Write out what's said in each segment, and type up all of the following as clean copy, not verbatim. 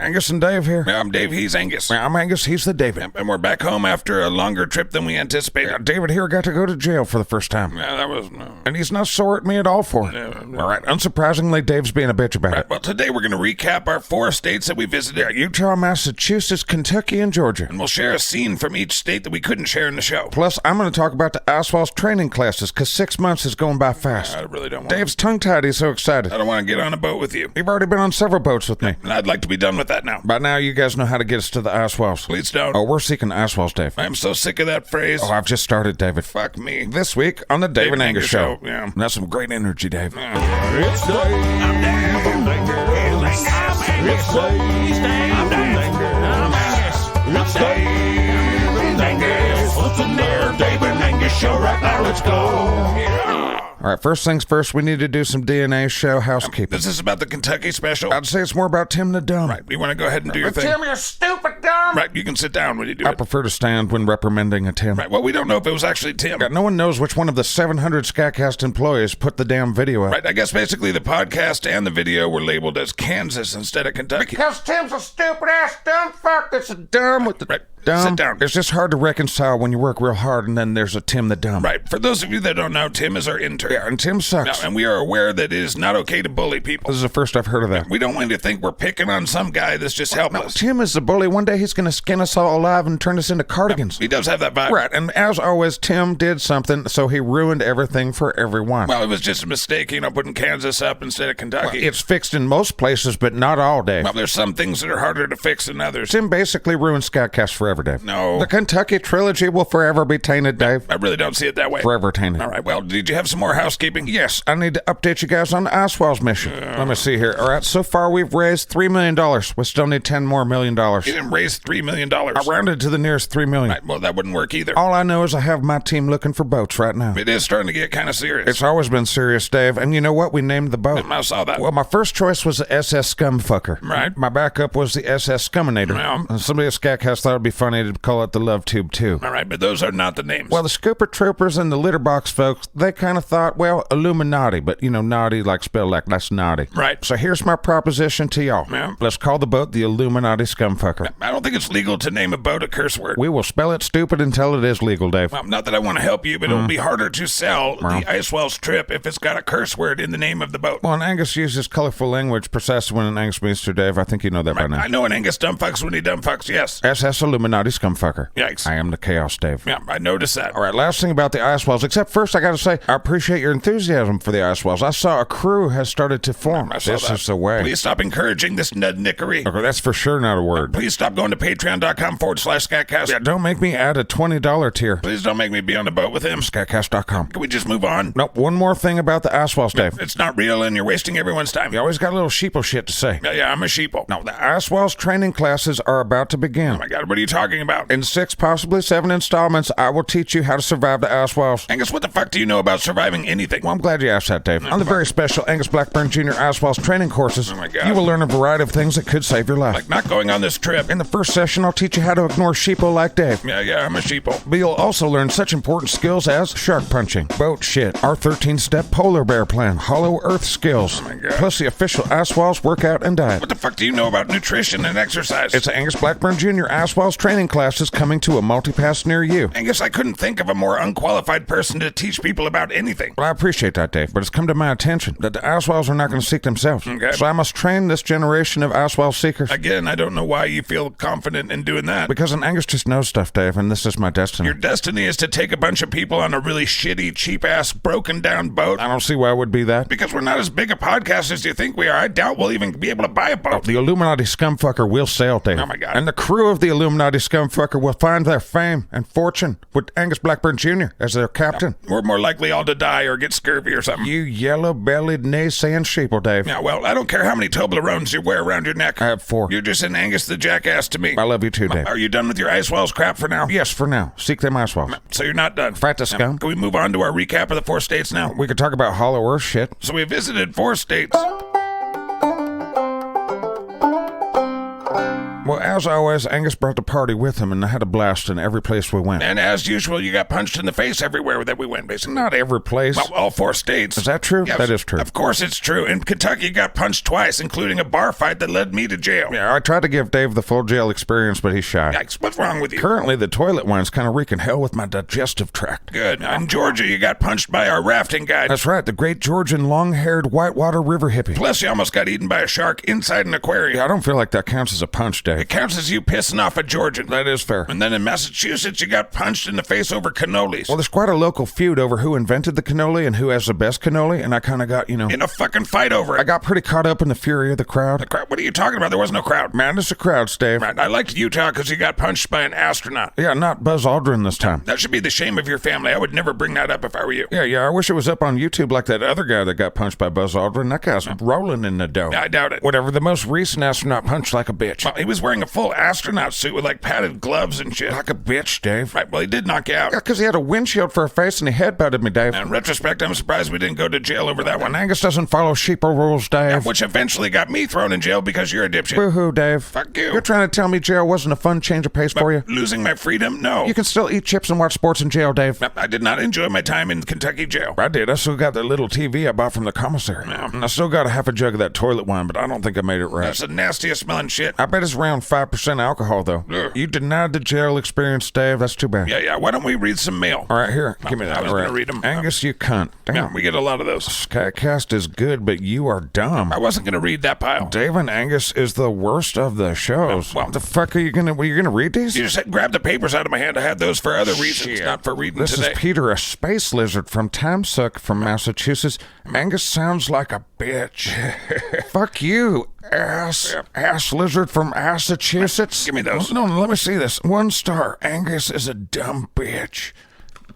Angus and Dave here. Yeah, I'm Dave, he's Angus. Yeah, I'm Angus, he's the David. And we're back home after a longer trip than we anticipated. Yeah, David here got to go to jail for the first time. Yeah, that was... And he's not sore at me at all for it. All right, unsurprisingly, Dave's being a bitch about it. Well, today we're going to recap our 4 states that we visited. Yeah, Utah, Massachusetts, Kentucky, and Georgia. And we'll share a scene from each state that we couldn't share in the show. Plus, I'm going to talk about the Oswald's training classes, because 6 months is going by fast. I really don't want Dave's tongue-tied, he's so excited. I don't want to get on a boat with you. You've already been on several boats with me. And I'd like to be done with that now. By now, you guys know how to get us to the Oswalds. Please don't. Oh, we're seeking Oswalds, Dave. I'm so sick of that phrase. Oh, I've just started, David. Fuck me. This week on the Dave and Angus Show. Yeah. And that's some great energy, Dave. It's Dave. I'm Dave. I'm Angus. It's Dave. I'm Angus. It's Dave and Angus. What's in there? Dave and Angus Show right now. Let's go. All right, first things first, we need to do some DNA show housekeeping. This is about the Kentucky special. I'd say it's more about Tim the Dumb. Right, you want to go ahead and do your thing? Tim, you stupid dumb! Right, you can sit down when you do I it. prefer to stand when reprimanding a Tim. Right, well, we don't know if it was actually Tim. Yeah, no one knows which one of the 700 SKATCAST employees put the damn video up. Right, I guess basically the podcast and the video were labeled as Kansas instead of Kentucky. Because Tim's a stupid-ass dumb fuck that's a dumb with the... Right, dumb. sit down. It's just hard to reconcile when you work real hard and then there's a Tim the Dumb. Right, for those of you that don't know, Tim is our intern. Yeah, and Tim sucks. And we are aware that it is not okay to bully people. This is the first I've heard of that. We don't want you to think we're picking on some guy that's just helpless. Tim is the bully. One day he's going to skin us all alive and turn us into cardigans. He does have that vibe. Right, and as always, Tim did something, so he ruined everything for everyone. Well, it was just a mistake, putting Kansas up instead of Kentucky. Well, it's fixed in most places, but not all, Dave. Well, there's some things that are harder to fix than others. Tim basically ruined SKATCAST forever, Dave. No. The Kentucky trilogy will forever be tainted, Dave. I really don't see it that way. Forever tainted. All right, well, did you have some more housekeeping? Yes, I need to update you guys on the Oswald's mission. Let me see here. All right, so far we've raised $3 million. We still need $10 more million. You didn't raise $3 million. I rounded to the nearest $3 million. Right, well, that wouldn't work either. All I know is I have my team looking for boats right now. It is starting to get kind of serious. It's always been serious, Dave. And you know what? We named the boat. I saw that. Well, my first choice was the SS Scumfucker. Right. My backup was the SS Scuminator. Yeah. Somebody at SKATCAST thought it'd be funny to call it the Love Tube 2. All right, but those are not the names. Well, the Scooper Troopers and the Litterbox folks, they kind of thought, well, Illuminati, but, naughty like spelled like that's naughty. Right. So here's my proposition to y'all. Yeah. Let's call the boat the Illuminati Scumfucker. I don't think it's legal to name a boat a curse word. We will spell it stupid until it is legal, Dave. Well, not that I want to help you, but it'll be harder to sell the Icewell's trip if it's got a curse word in the name of the boat. Well, and Angus uses colorful language precisely when an Angus means to Dave. I think you know that by now. I know an Angus dumbfucks when he dumbfucks, yes. SS Illuminati Scumfucker. Yikes. I am the Chaos, Dave. Yeah, I noticed that. All right, last thing about the Icewells, except first I got to say, I appreciate your enthusiasm for the Icewells. I saw a crew has started to form. I saw This that. is the way. Please stop encouraging this nudnickery. Okay, that's for sure not a word. Please stop going to patreon.com/SKATCAST. Yeah, don't make me add a $20 tier. Please don't make me be on a boat with him. SKATCAST.com. Can we just move on? Nope, one more thing about the Icewells, Dave. It's not real and you're wasting everyone's time. You always got a little sheeple shit to say. Yeah, I'm a sheeple. No, the Icewells training classes are about to begin. Oh my God, what are you talking about? In 6, possibly 7 installments, I will teach you how to survive the Icewells. Angus, what the fuck do you know about surviving anything? Well, I'm glad you asked that, Dave. On the very special Angus Blackburn Jr. Icewells training courses, Oh my God. you will learn a variety of things that could save your life. Like not going on this trip. In the first session, I'll teach you how to ignore sheeple like Dave. Yeah, I'm a sheeple. But you'll also learn such important skills as shark punching, boat shit, our 13-step polar bear plan, hollow earth skills, my God. plus the official Icewells workout and diet. What the fuck do you know about nutrition and exercise? It's Angus Blackburn Jr. Icewells training classes coming to a multipass near you. Angus, I couldn't think of a more unqualified person to teach people about anything. Well, I appreciate that, Dave, but it's come to my attention that the Icewells are not going to seek themselves. Okay. So I must train this generation of Icewell seekers. Again, I don't know why you feel confident in doing that. Because an Angus just knows stuff, Dave, and this is my destiny. Your destiny is to take a bunch of people on a really shitty, cheap-ass, broken-down boat. I don't see why it would be that. Because we're not as big a podcast as you think we are. I doubt we'll even be able to buy a boat. The Illuminati Scumfucker will sail, Dave. Oh, my God. And the crew of the Illuminati Scumfucker will find their fame and fortune with Angus Blackburn Jr. as their captain. We're more likely all to die or get scurvy or something. You yellow-bellied, naysaying sheeple, Dave. Yeah, well, I don't care how many Toblerones you wear around your neck. I have 4. You're just an Angus the jackass to me. I love you too, Dave. Are you done with your Icewells crap for now? Yes, for now. Seek them Icewells. So you're not done. Fight the scum. Can we move on to our recap of the 4 states now? We could talk about Hollow Earth shit. So we visited 4 states. Well, as always, Angus brought the party with him, and I had a blast in every place we went. And as usual, you got punched in the face everywhere that we went, basically. Not every place. Well, all 4 states. Is that true? Yes, That is true. Of course it's true. In Kentucky, you got punched twice, including a bar fight that led me to jail. Yeah, I tried to give Dave the full jail experience, but he's shy. Yikes, what's wrong with you? Currently, the toilet wine's kind of wreaking hell with my digestive tract. Good. In Georgia, you got punched by our rafting guide. That's right, the great Georgian long-haired whitewater river hippie. Plus, you almost got eaten by a shark inside an aquarium. Yeah, I don't feel like that counts as a punch, Dave. It counts as you pissing off a Georgian. That is fair. And then in Massachusetts, you got punched in the face over cannolis. Well, there's quite a local feud over who invented the cannoli and who has the best cannoli, and I kind of got, in a fucking fight over it. I got pretty caught up in the fury of the crowd. The crowd? What are you talking about? There was no crowd. Madness of crowds, Dave. Right. I liked Utah because you got punched by an astronaut. Yeah, not Buzz Aldrin this time. That should be the shame of your family. I would never bring that up if I were you. Yeah, I wish it was up on YouTube like that other guy that got punched by Buzz Aldrin. That guy's rolling in the dough. I doubt it. Whatever, the most recent astronaut punched like a bitch. Well, he was wearing a full astronaut suit with padded gloves and shit. Like a bitch, Dave. Right, well, he did knock you out. Yeah, because he had a windshield for a face and he headbutted me, Dave. In retrospect, I'm surprised we didn't go to jail over that one. And Angus doesn't follow sheeple rules, Dave. Which eventually got me thrown in jail because you're a dipshit. Boo-hoo, Dave. Fuck you. You're trying to tell me jail wasn't a fun change of pace for you? Losing my freedom? No. You can still eat chips and watch sports in jail, Dave. I did not enjoy my time in Kentucky jail. I did. I still got that little TV I bought from the commissary. Yeah. And I still got a half a jug of that toilet wine, but I don't think I made it right. That's the nastiest smelling shit. I bet it's around 5% alcohol, though. Ugh. You denied the jail experience, Dave. That's too bad. Yeah. Why don't we read some mail? All right, here. Give me that. I was All right. going to read them. Angus, you cunt. Damn. Yeah, we get a lot of those. SKATCAST is good, but you are dumb. I wasn't going to read that pile. Dave and Angus is the worst of the shows. Well, What the fuck are you gonna read these? You just said, grab the papers out of my hand. I had those for other reasons, Shit. not for reading This today. is Peter, a space lizard from Tamsuck from Massachusetts. Angus sounds like a bitch. Fuck you, ass lizard from Massachusetts. Give me those. No, let me see this. 1 star. Angus is a dumb bitch.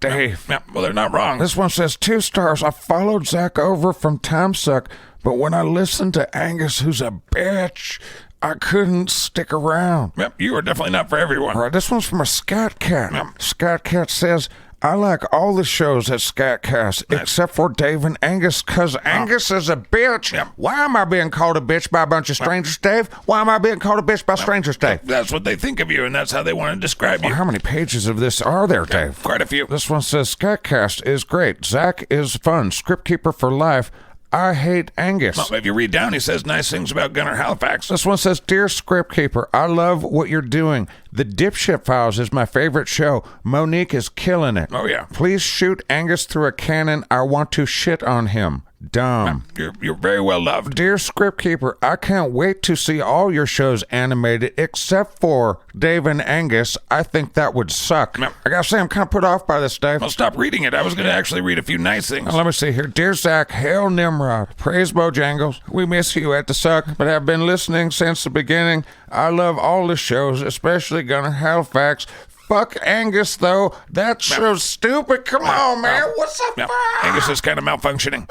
Dave. Yeah, well, they're not wrong. This one says 2 stars. I followed Zach over from Tamsuck, but when I listened to Angus, who's a bitch, I couldn't stick around. Yep, you are definitely not for everyone. All right, this one's from a Scat Cat. Scat Cat says, I like all the shows at SKATCAST except for Dave and Angus, because Angus is a bitch. Yep. Why am I being called a bitch by a bunch of strangers, Dave? Why am I being called a bitch by strangers, Dave? That's what they think of you, and that's how they want to describe you. Well, how many pages of this are there, Dave? Quite a few. This one says, SKATCAST is great. Zach is fun. Script keeper for life. I hate Angus. Well, if you read down, he says nice things about Gunnar Halifax. This one says, Dear Script Keeper, I love what you're doing. The Dipshit Files is my favorite show. Monique is killing it. Oh, yeah. Please shoot Angus through a cannon. I want to shit on him. Dumb. You're very well loved. Dear Script Keeper, I can't wait to see all your shows animated except for Dave and Angus. I think that would suck. Yep. I gotta say, I'm kind of put off by this, Dave. Well, stop reading it. I was going to actually read a few nice things. Let me see here. Dear Zach, hail Nimrod. Praise Bojangles. We miss you at the Suck, but have been listening since the beginning. I love all the shows, especially Gunnar Halifax. Fuck Angus, though. That show's stupid. Come on, man. What's up? Yep. Angus is kind of malfunctioning.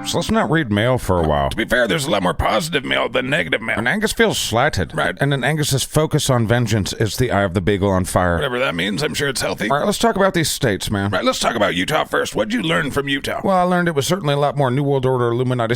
So let's not read mail for a while. To be fair, there's a lot more positive mail than negative mail. And Angus feels slighted. Right. And then Angus's focus on vengeance is the eye of the beagle on fire. Whatever that means, I'm sure it's healthy. All right, let's talk about these states, man. Right, let's talk about Utah first. What'd you learn from Utah? Well, I learned it was certainly a lot more New World Order Illuminati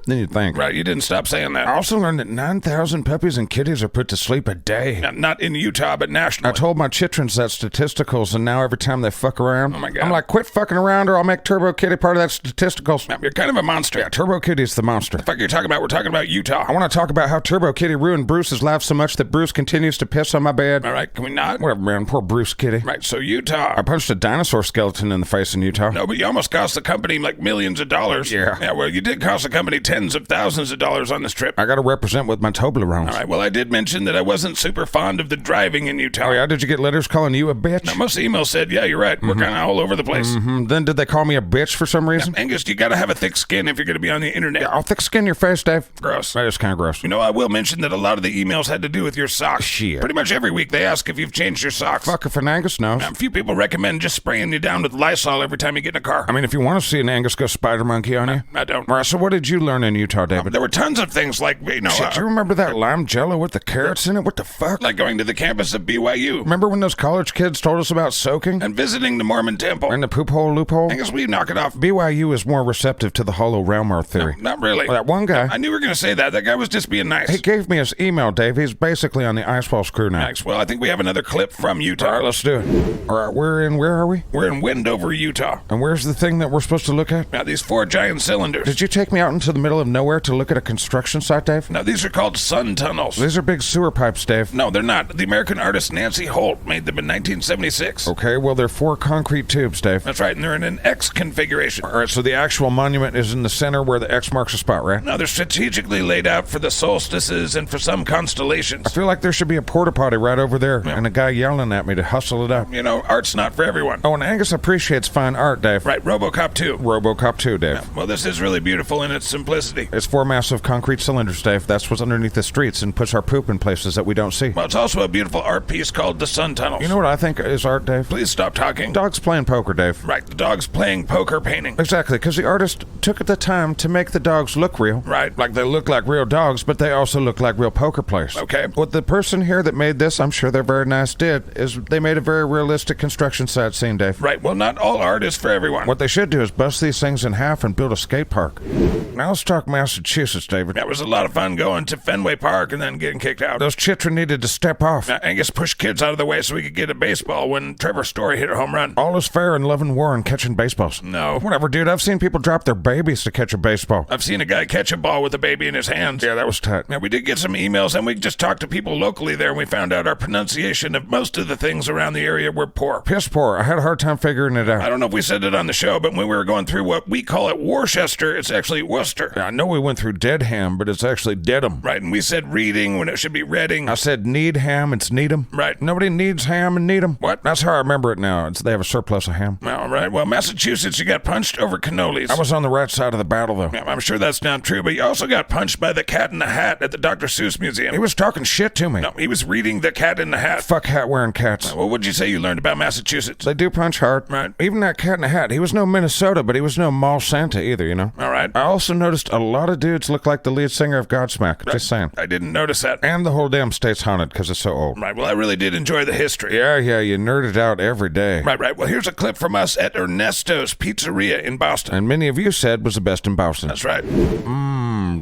than you'd think. Right, you didn't stop saying that. I also learned that 9,000 puppies and kitties are put to sleep a day. Not in Utah, but nationally. I told my chitrons that statisticals, and now every time they fuck around, oh my God. I'm like, quit fucking around or I'll make Turbo Kitty part of that statisticals. You're kind of a monster. Yeah, Turbo Kitty's the monster. The fuck you're talking about? We're talking about Utah. I want to talk about how Turbo Kitty ruined Bruce's life so much that Bruce continues to piss on my bed. All right, can we not? Whatever, man. Poor Bruce Kitty. Right, so Utah. I punched a dinosaur skeleton in the face in Utah. No, but you almost cost the company like millions of dollars. Yeah. Yeah, well, you did cost the company tens of thousands of dollars on this trip. I got to represent with my Toblerones. All right, well, I did mention that I wasn't super fond of the driving in Utah. Oh, yeah? Did you get letters calling you a bitch? Now, most emails said, yeah, you're right. We're kind of all over the place. Then did they call me a bitch for some reason? Angus, you got to have a thick skin if you're going to be on the internet. I'll thick skin your face, Dave. Gross. That is kind of gross. You know, I will mention that a lot of the emails had to do with your socks. Shit. Pretty much every week they ask if you've changed your socks. Fuck if an Angus knows. Now, a few people recommend just spraying you down with Lysol every time you get in a car. I mean, if you want to see an Angus go spider monkey on you. I don't. All right, so what did you learn in Utah, David? There were tons of things like, you know, Shit, do you remember that lime jello with the carrots in it? What the fuck? like going to the campus of BYU. Remember when those college kids told us about soaking? And visiting the Mormon temple. And the poop hole loophole? Angus, will you knock it off? BYU is more receptive to the hollow realm Earth theory. No, not really. Well, that one guy, I knew you were going to say that. That guy was just being nice. he gave me his email, Dave. He's basically on the Icewall's crew now. Nice. Well, I think we have another clip from Utah. All right, let's do it. All right, where are we? We're in Wendover, Utah. And where's the thing that we're supposed to look at? Now, these 4 giant cylinders. Did you take me out into the middle of nowhere to look at a construction site, Dave? Now, these are called sun tunnels. These are big sewer pipes, Dave. No, they're not. The American artist Nancy Holt made them in 1976. Okay, well, they're 4 concrete tubes, Dave. That's right, and they're in an X configuration. All right, so the actual monument is in the center where the X marks the spot, right? Now, they're strategically laid out for the solstices and for some constellations. I feel like there should be a porta potty right over there and a guy yelling at me to hustle it up. You know, art's not for everyone. Oh, and Angus appreciates fine art, Dave. Right, RoboCop 2. RoboCop 2, Dave. Well, this is really beautiful in its simplicity. It's 4 massive concrete cylinders, Dave. That's what's underneath the streets and puts our poop in places that we don't see. Well, it's also a beautiful art piece called the Sun Tunnels. You know what I think is art, Dave? Please stop talking. Dogs playing poker, Dave. Right, the dog's playing poker painting. Exactly, because the artist took the time to make the dogs look real. Right. Like they look like real dogs, but they also look like real poker players. Okay. What the person here that made this, I'm sure they're very nice, did, is they made a very realistic construction site scene, Dave. Right, well, not all art is for everyone. What they should do is bust these things in half and build a skate park. Now let's talk Massachusetts, David. That was a lot of fun going to Fenway Park and then getting kicked out. Those children needed to step off. Now, Angus pushed kids out of the way so we could get a baseball when Trevor Story hit a home run. All is fair in love and war and catching baseballs. No. Whatever, dude. I've seen people drop their babies to catch a baseball. I've seen a guy catch a ball with a baby in his hands. Yeah, that was tight. Now, we did get some emails, and we just talked to people locally there, and we found out our pronunciation of most of the things around the area were poor. Piss poor. I had a hard time figuring it out. I don't know if we said it on the show, but when we were going through what we call it Worcester, it's actually Worcester. I know we went through Deadham, but it's actually Dedham. Right, and we said reading when it should be reading. I said Needham, it's Needham. Right. Nobody needs ham and Needham. What? That's how I remember it now. They have a surplus of ham. All right, well, Massachusetts, you got punched over cannolis. I was on the right side of the battle, though. Yeah, I'm sure that's not true, but you also got punched by the Cat in the Hat at the Dr. Seuss Museum. He was talking shit to me. No, he was reading the Cat in the Hat. Fuck hat-wearing cats. What would you say you learned about Massachusetts? They do punch hard. Right. Even that Cat in the Hat, he was no Minnesota, but he was no Mall Santa either, you know? All right. I also noticed a lot of dudes look like the lead singer of Godsmack. Just saying. I didn't notice that. And the whole damn state's haunted because it's so old. Right, well, I really did enjoy the history. Yeah, you nerded out every day. Right. Well, here's a clip from us at Ernesto's Pizzeria in Boston. And many of you said was the best in Boston. That's right.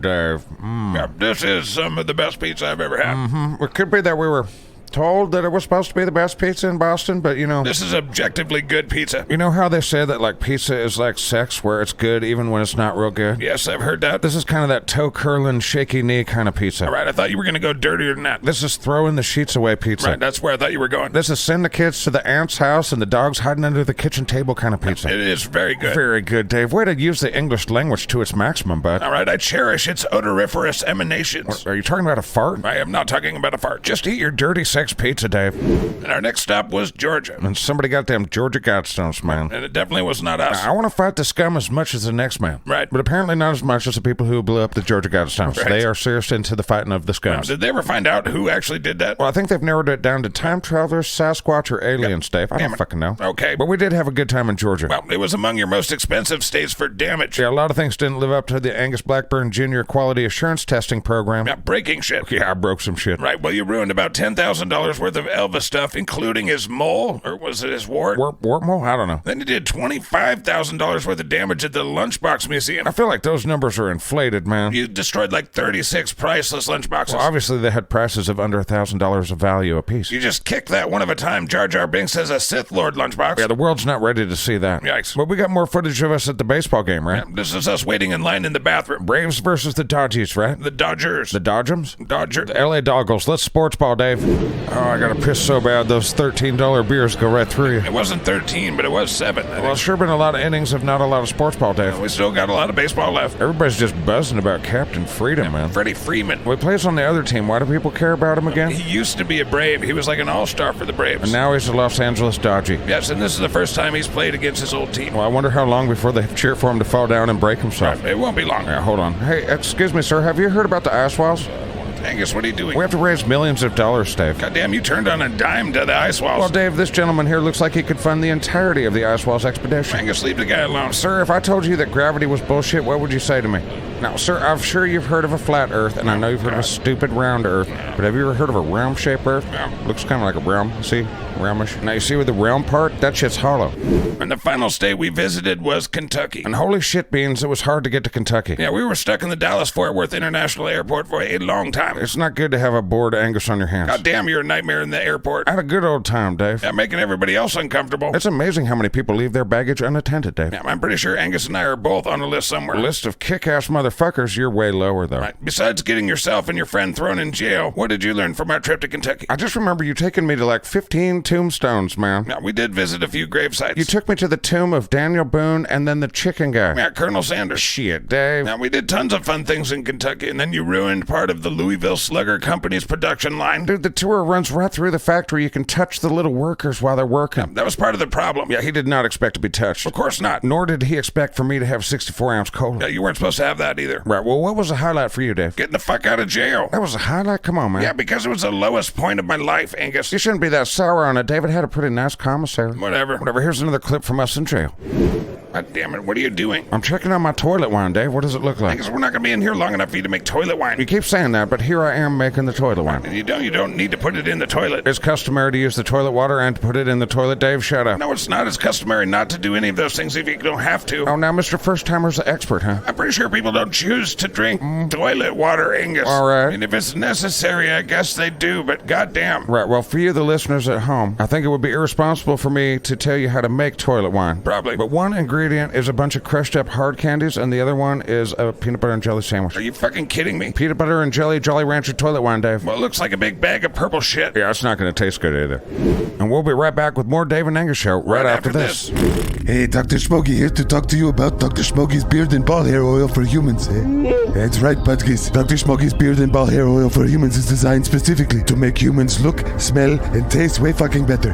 Dave. Yeah, this is some of the best pizza I've ever had. It could be that we were told that it was supposed to be the best pizza in Boston, but you know... This is objectively good pizza. You know how they say that, like, pizza is like sex, where it's good even when it's not real good? Yes, I've heard that. This is kind of that toe-curling, shaky knee kind of pizza. All right, I thought you were going to go dirtier than that. This is throwing the sheets away pizza. Right, that's where I thought you were going. This is send the kids to the aunt's house and the dogs hiding under the kitchen table kind of pizza. It is very good. Very good, Dave. Way to use the English language to its maximum, bud. All right, I cherish its odoriferous emanations. Are you talking about a fart? I am not talking about a fart. Just eat your dirty sex pizza, Dave. And our next stop was Georgia. And somebody got them Georgia Guidestones, man. And it definitely was not us. I want to fight the scum as much as the next man. Right. But apparently not as much as the people who blew up the Georgia Guidestones. Right. They are serious into the fighting of the Now, scums. did they ever find out who actually did that? Well, I think they've narrowed it down to time travelers, Sasquatch, or aliens, Dave. I don't fucking know. Okay. But we did have a good time in Georgia. Well, it was among your most expensive states for damage. Yeah, a lot of things didn't live up to the Angus Blackburn Jr. Quality Assurance Testing Program. Yeah, breaking shit. Yeah, I broke some shit. Right, well, you ruined about $10,000 worth of Elvis stuff, including his mole, or was it his wart? Wart mole? I don't know. Then you did $25,000 worth of damage at the Lunchbox Museum. I feel like those numbers are inflated, man. You destroyed like 36 priceless lunchboxes. Well, obviously they had prices of under $1,000 of value apiece. You just kicked that one of a time Jar Jar Binks as a Sith Lord lunchbox. Yeah, the world's not ready to see that. Yikes. But we got more footage of us at the baseball game, right? Yeah, this is us waiting in line in the bathroom. Braves versus the Dodgers, right? The Dodgers. The Dodgems? Dodger. The LA Doggles. Let's sports ball, Dave. Oh, I gotta piss so bad. Those $13 beers go right through you. It wasn't 13, but it was 7. Well, it's sure been a lot of innings of not a lot of sports ball, Dave. We still got a lot of baseball left. Everybody's just buzzing about Captain Freedom, man. Freddie Freeman. Well, he plays on the other team. Why do people care about him again? He used to be a Brave. He was like an all-star for the Braves. And now he's a Los Angeles Dodgy. Yes, and this is the first time he's played against his old team. Well, I wonder how long before they cheer for him to fall down and break himself. It won't be long. Yeah, hold on. Hey, excuse me, sir. Have you heard about the ice walls? Angus, what are you doing? We have to raise millions of dollars, Dave. Goddamn, you turned on a dime to the ice walls. Well, Dave, this gentleman here looks like he could fund the entirety of the Ice Walls expedition. Angus, leave the guy alone. Sir, if I told you that gravity was bullshit, what would you say to me? Now, sir, I'm sure you've heard of a flat Earth, and I know you've heard of a stupid round Earth, but have you ever heard of a round-shaped Earth? Looks kind of like a realm, see? Roundish. Now, you see with the round part? That shit's hollow. And the final state we visited was Kentucky. And holy shit beans, it was hard to get to Kentucky. Yeah, we were stuck in the Dallas-Fort Worth International Airport for a long time. It's not good to have a bored Angus on your hands. Goddamn, you're a nightmare in the airport. I had a good old time, Dave. Yeah, making everybody else uncomfortable. It's amazing how many people leave their baggage unattended, Dave. Yeah, I'm pretty sure Angus and I are both on a list somewhere. A list of kick-ass motherfuckers, you're way lower, though. Right. Besides getting yourself and your friend thrown in jail, what did you learn from our trip to Kentucky? I just remember you taking me to like 15 tombstones, man. Yeah, we did visit a few grave sites. You took me to the tomb of Daniel Boone and then the chicken guy. Yeah, Colonel Sanders. Shit, Dave. Now, we did tons of fun things in Kentucky, and then you ruined part of the Louisville Slugger Company's production line. Dude, the tour runs right through the factory. You can touch the little workers while they're working. That was part of the problem. Yeah, he did not expect to be touched. Of course not. Nor did he expect for me to have 64-ounce cola. Yeah, you weren't supposed to have that either. Right, well, what was the highlight for you, Dave? Getting the fuck out of jail. That was a highlight? Come on, man. Yeah, because it was the lowest point of my life, Angus. You shouldn't be that sour on it. David had a pretty nice commissary. Whatever. Here's another clip from us in jail. God damn it, what are you doing? I'm checking on my toilet wine, Dave. What does it look like? Angus, we're not going to be in here long enough for you to make toilet wine. You keep saying that, but here I am making the toilet wine. And you don't need to put it in the toilet. It's customary to use the toilet water and to put it in the toilet, Dave. Shut up. No, it's not. It's customary not to do any of those things if you don't have to. Oh, now Mr. First Timer's the expert, huh? I'm pretty sure people don't choose to drink toilet water, Angus. All right. And if it's necessary, I guess they do, but goddamn. Right, well, for you, the listeners at home, I think it would be irresponsible for me to tell you how to make toilet wine. Probably. But one ingredient is a bunch of crushed up hard candies, and the other one is a peanut butter and jelly sandwich. Are you fucking kidding me? Peanut butter and jelly Jolly Rancher toilet wine, Dave. Well, it looks like a big bag of purple shit. Yeah, it's not going to taste good either. And we'll be right back with more Dave and Angus show right after this. Hey, Dr. Smokey here to talk to you about Dr. Smokey's Beard and Ball Hair Oil for Humans. That's right, Budgies. Dr. Smokey's Beard and Ball Hair Oil for Humans is designed specifically to make humans look, smell, and taste way fucking better.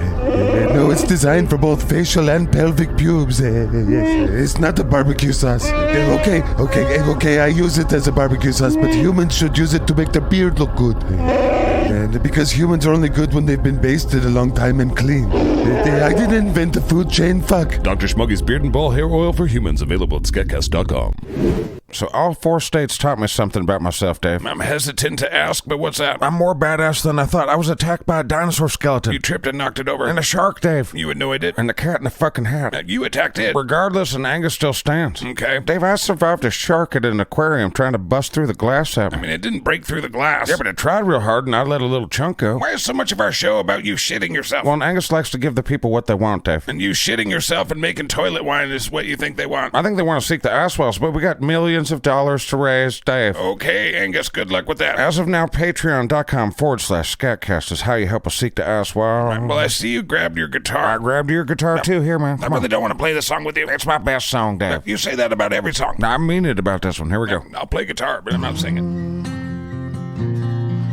No, it's designed for both facial and pelvic pubes. It's not a barbecue sauce. Okay, I use it as a barbecue sauce, but humans should use it to make their beard look good. And because humans are only good when they've been basted a long time and clean. I didn't invent the food chain, fuck. Dr. Smokey's Beard and Ball Hair Oil for Humans, available at SKATCAST.com. So all 4 states taught me something about myself, Dave. I'm hesitant to ask, but what's that? I'm more badass than I thought. I was attacked by a dinosaur skeleton. You tripped and knocked it over. And a shark, Dave. You annoyed it. And the cat in the fucking hat. You attacked it. Regardless, and Angus still stands. Okay. Dave, I survived a shark at an aquarium trying to bust through the glass at me. I mean, it didn't break through the glass. Yeah, but it tried real hard, and I let a little chunk go. Why is so much of our show about you shitting yourself? Well, and Angus likes to give the people what they want, Dave. And you shitting yourself and making toilet wine is what you think they want. I think they want to seek the ice walls, but we got millions of dollars to raise, Dave. Okay, Angus, good luck with that. As of now, patreon.com/SKATCAST is how you help us seek the ice wall. Well, I see you grabbed your guitar. I grabbed your guitar too. Here, man. I really don't want to play this song with you. It's my best song, Dave. You say that about every song. I mean it about this one. Here we go. I'll play guitar, but I'm not singing.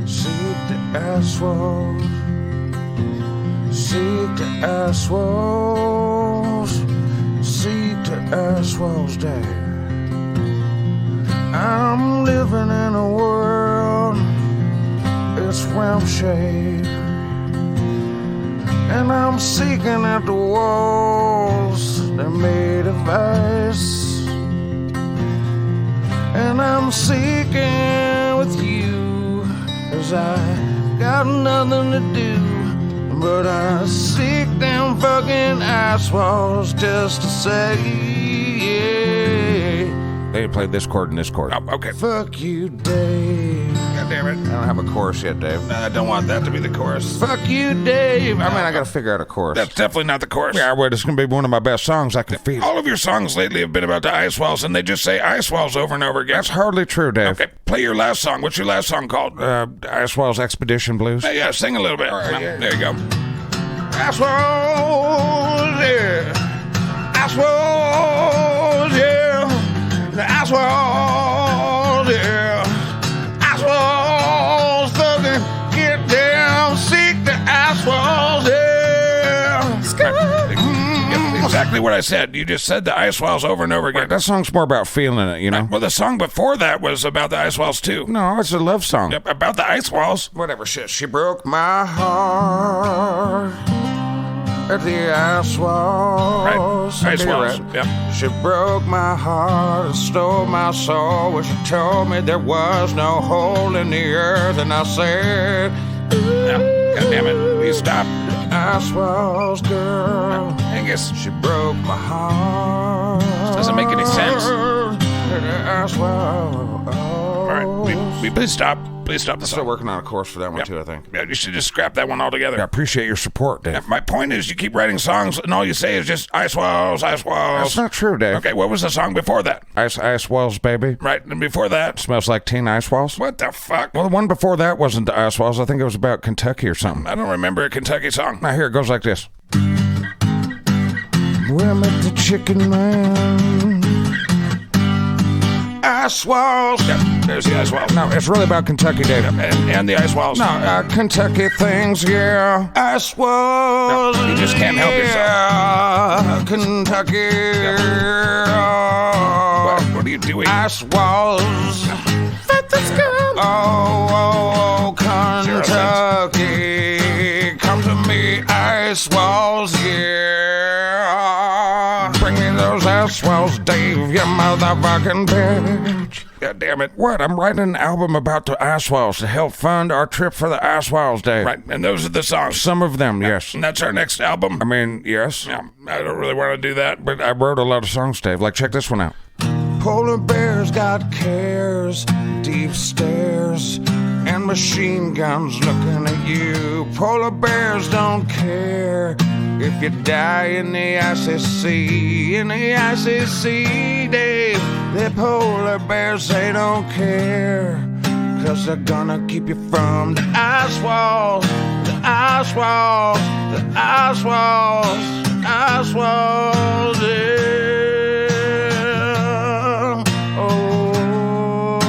Seek the ice walls. Seek the ice walls. Seek the ice walls, Dave. I'm living in a world, it's realm-shaped, and I'm seeking out the walls, they're made of ice, and I'm seeking with you, as I got nothing to do, but I seek them fucking ice walls just to say, yeah. They played this chord and this chord. Oh, okay. Fuck you, Dave. God damn it. I don't have a chorus yet, Dave. No, I don't want that to be the chorus. Fuck you, Dave. I mean, I gotta figure out a chorus. That's definitely not the chorus. Yeah, well, it's gonna be one of my best songs. I can feel. All of your songs lately have been about the ice walls, and they just say ice walls over and over again. That's hardly true, Dave. Okay, play your last song. What's your last song called? Ice Walls Expedition Blues. Yeah, sing a little bit. Yeah. There you go. Ice Walls, yeah. Ice Walls, yeah. The ice walls, yeah. Ice walls, fucking get down, seek the ice walls, yeah. Yep, exactly. exactly what I said. You just said the ice walls over and over again. That song's more about feeling it, you know? Well, the song before that was about the ice walls, too. No, it's a love song. Yep, about the ice walls. Whatever shit. She broke my heart at the ice walls. Right. Ice Okay, walls. right. Yep. She broke my heart and stole my soul when she told me there was no hole in the earth. And I said, Yep. God damn it. Will you stop? ice walls, girl. Angus. She broke my heart. This doesn't make any sense. At the ice walls. All right. Please stop. Please stop the Still song. working on a course for that one, Yep. too, I think. Yeah, you should just scrap that one altogether. I appreciate your support, Dave. My point is, you keep writing songs, and all you say is just ice walls, ice walls. That's not true, Dave. Okay, what was the song before that? Ice walls, baby. Right, and before that? Smells like teen ice walls. What the fuck? Well, the one before that wasn't the ice walls. I think it was about Kentucky or something. I don't remember a Kentucky song. Now, here it goes like this. We're at the chicken man. Ice walls. Yep, there's the ice walls. No, it's really about Kentucky, Dave. And the ice walls. No, Kentucky things, yeah. Ice walls. No, you just can't help yourself. Kentucky. What are you doing? Ice walls. Oh, Kentucky. Come to me, ice walls, yeah. Bring me those ice walls, Dave, you motherfucking bitch. God damn it. What? I'm writing an album about the ice walls to help fund our trip for the ice walls, Dave. Right, and those are the songs. Some of them, yes. And that's our next album. I mean, yes. Yeah, I don't really want to do that, but But I wrote a lot of songs, Dave. Like, check this one out. Polar bears got cares, deep stares, and machine guns looking at you. Polar bears don't care if you die in the icy sea. In the icy sea, Dave. The polar bears, they don't care, 'cause they're gonna keep you from the ice walls, the ice walls, the ice walls, ice walls, yeah.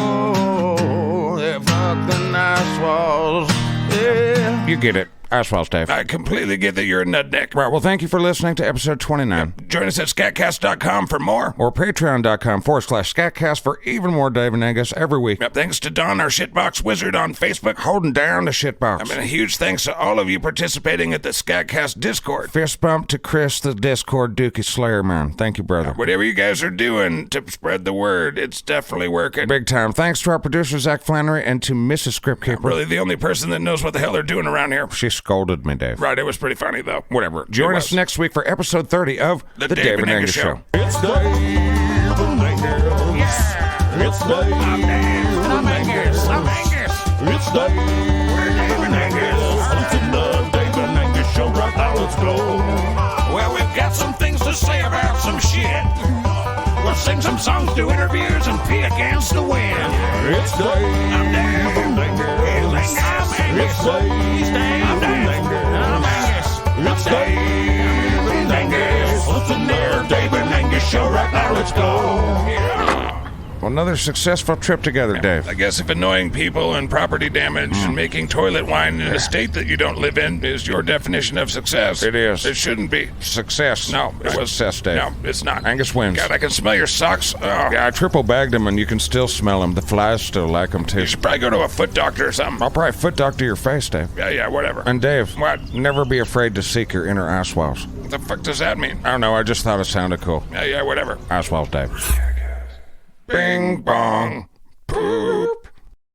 Oh, yeah, fuck the ice walls, yeah. You get it. Ice walls, Dave. I completely get that you're a nutneck. Right, well, thank you for listening to episode 29. Join us at SKATCAST.com for more. Or patreon.com/SKATCAST for even more Dave and Angus every week. Yep, thanks to Don, our shitbox wizard on Facebook. Holding down the shitbox. I mean, a huge thanks to all of you participating at the SKATCAST Discord. Fist bump to Chris, the Discord Dookie Slayer man. Thank you, brother. Whatever you guys are doing to spread the word, it's definitely working. Big time. Thanks to our producer, Zach Flannery, and to Mrs. Scriptkeeper. Really the only person that knows what the hell they're doing around here. She scolded me, Dave. Right, it was pretty funny, though. Whatever. Join us next week for episode 30 of The Dave and Angus Show. It's Dave and Angus. Yeah. It's Dave and Angus. I'm Angus. It's Dave and Angus. It's the Dave and Angus Show right now. Let's go. Well, we've got some things to say about some shit. We'll sing some songs, do interviews, and pee against the wind. It's Dave I'm Dave. and Angus. I'm Angus. It's Dave I'm and Dave. Angus. I'm Angus. It's Dave and Angus. It's the Dave and Angus Show right now. Let's go. Well, another successful trip together, Dave. I guess if annoying people and property damage and making toilet wine in a state that you don't live in is your definition of success. It is. It shouldn't be. Success. No, it was Success, Dave. No, it's not. Angus wins. God, I can smell your socks. Oh. Yeah, I triple bagged them, and you can still smell them. The flies still like them, too. You should probably go to a foot doctor or something. I'll probably foot doctor your face, Dave. Yeah, whatever. And Dave, What? never be afraid to seek your inner ice walls. What the fuck does that mean? I don't know, I just thought it sounded cool. Yeah, whatever. Ice walls, Dave. Bing bong.